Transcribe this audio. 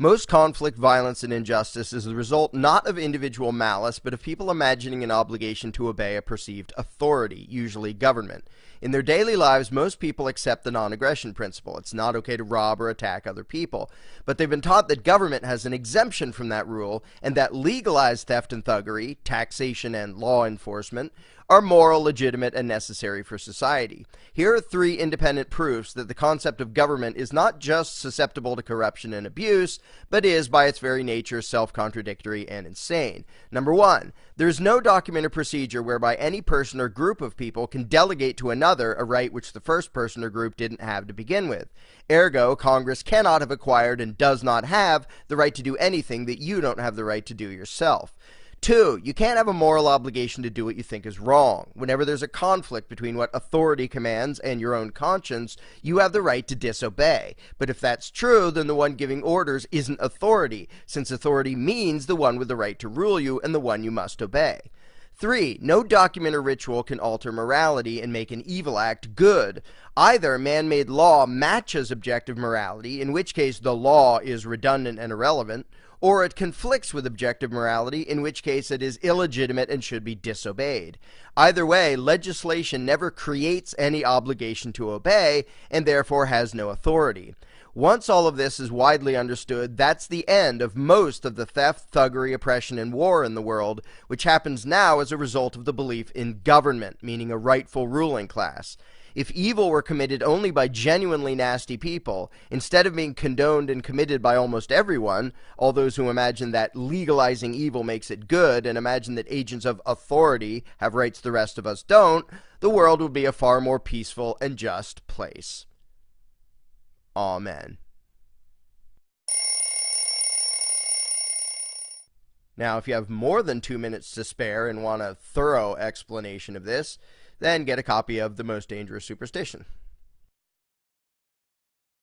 Most conflict, violence, and injustice is the result not of individual malice, but of people imagining an obligation to obey a perceived authority, usually government. In their daily lives, most people accept the non-aggression principle. It's not okay to rob or attack other people. But they've been taught that government has an exemption from that rule, and that legalized theft and thuggery, taxation and law enforcement, are moral, legitimate, and necessary for society. Here are 3 independent proofs that the concept of government is not just susceptible to corruption and abuse, but is, by its very nature, self-contradictory and insane. Number 1, there is no document or procedure whereby any person or group of people can delegate to another a right which the first person or group didn't have to begin with. Ergo, Congress cannot have acquired and does not have the right to do anything that you don't have the right to do yourself. 2, you can't have a moral obligation to do what you think is wrong. Whenever there's a conflict between what authority commands and your own conscience, you have the right to disobey. But if that's true, then the one giving orders isn't authority, since authority means the one with the right to rule you and the one you must obey. 3, no document or ritual can alter morality and make an evil act good. Either man-made law matches objective morality, in which case the law is redundant and irrelevant, or it conflicts with objective morality, in which case it is illegitimate and should be disobeyed. Either way, legislation never creates any obligation to obey, and therefore has no authority. Once all of this is widely understood, that's the end of most of the theft, thuggery, oppression, and war in the world, which happens now as a result of the belief in government, meaning a rightful ruling class. If evil were committed only by genuinely nasty people, instead of being condoned and committed by almost everyone, all those who imagine that legalizing evil makes it good and imagine that agents of authority have rights the rest of us don't, the world would be a far more peaceful and just place. Amen. Now, if you have more than 2 minutes to spare and want a thorough explanation of this, then get a copy of The Most Dangerous Superstition.